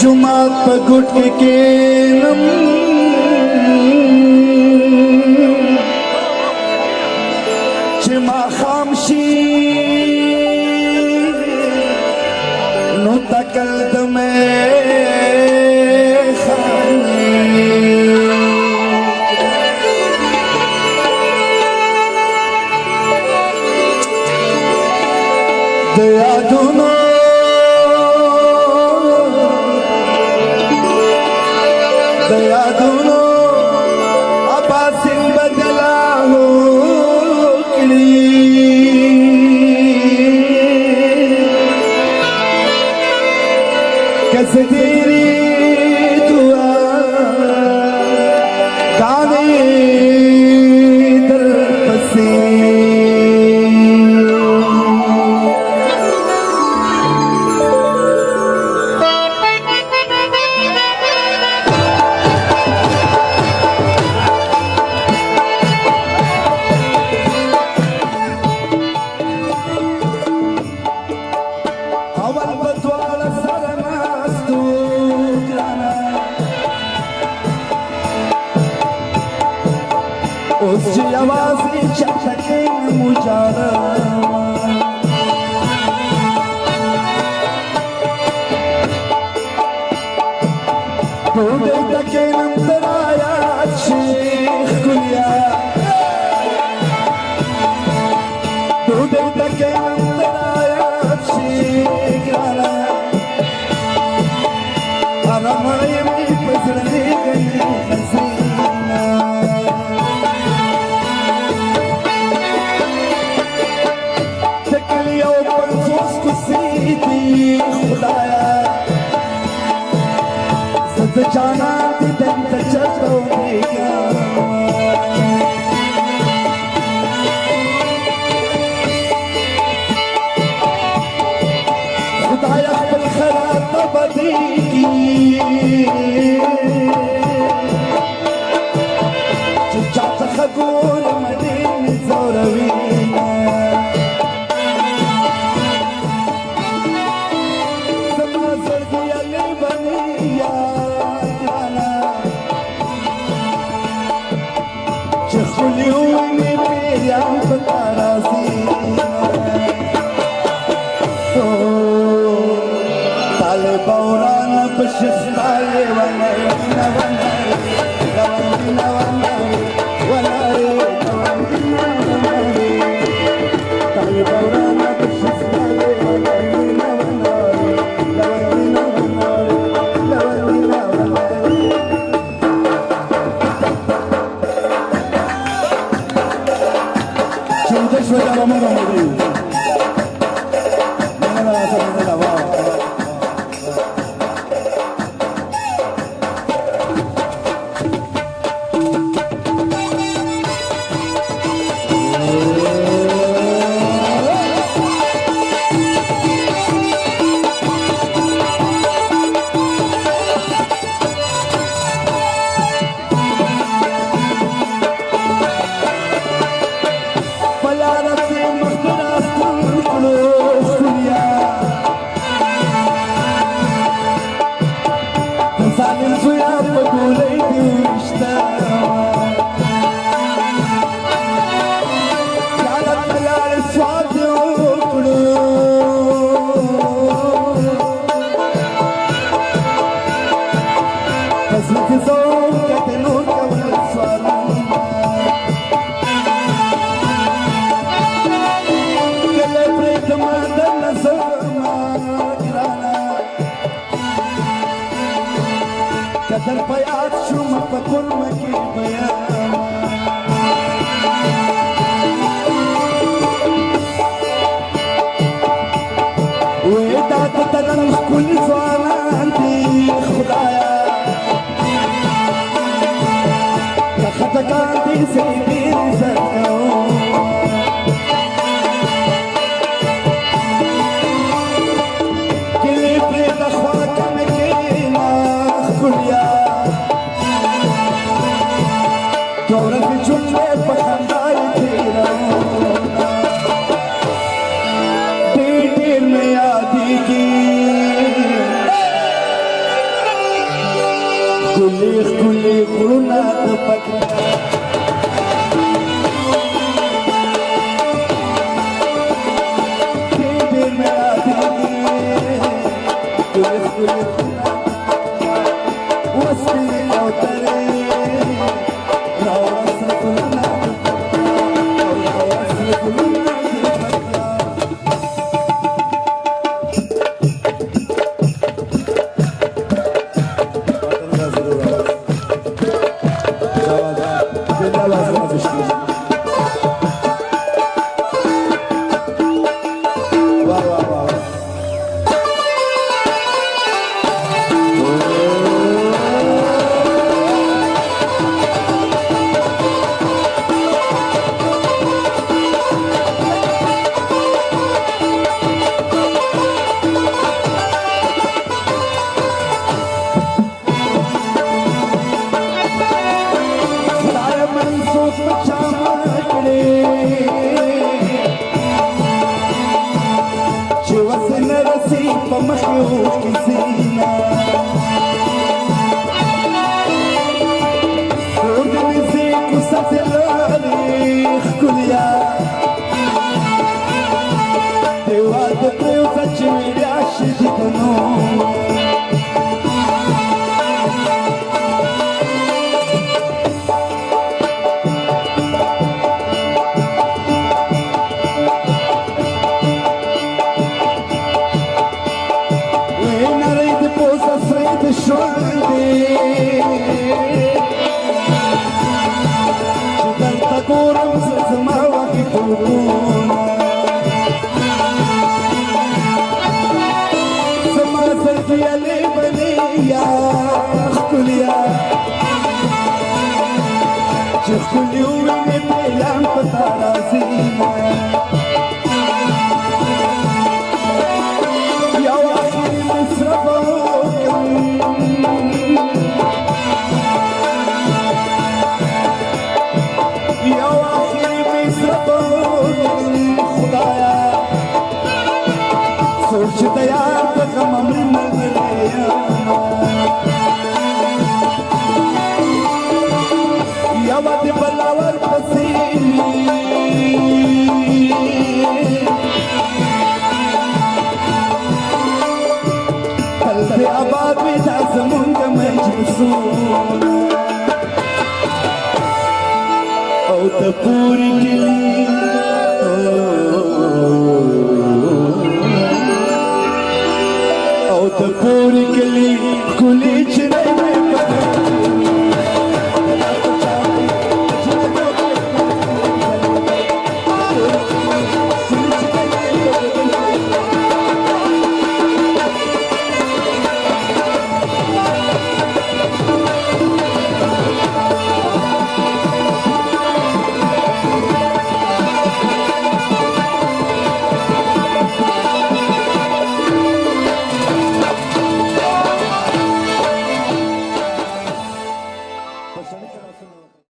जुमात पगुट के नम चिमा खामशी नो तकल दमे दया दोनों दया दोनों अबासिन बदला हो कैसे तेरी दुआ गाने दर बसे उसकी आवाज़ चटके मुजारा टूटे तके नंदराया शेख कुलिया टूटे तके नंदराया शेख गाला अरमणे में पसरने गई हसीना जाना दिन चलोगे खुदाया खरा तो बदेगी चाचा खगोल मदीन जोरवीना समा सर्दिया नहीं बनिया खुलियों मेरा बतारा सीना तो ताले बौरान बशिश ताले वनारे वनारे वनारे ताले बौरान बशिश ताले वनारे कदर पयात शुम पकुल मकी बयान سيدي رزقهم كل فريد اخوات مكينا كليا دورة جملة بخنداي تيرونا دير ميادي كل قرونا تفكر دير ميادي كل قرونا واسمي لو تري لو رسل كلنا لو رسل كلنا مخلوق زينة ورد نسيك وستلاليخ كليا توادق وتجميل عشد بنون شوندي شدل تقول زما وقتونا زما سيدي اللي بنيا كليا شوف كل يوم بيلام بترازينا يا واحد مصرفه सोचता यार कम मिल यावत बलावर पसीनी कल से आबाद में था समुद्र में जसून और पूरी गिली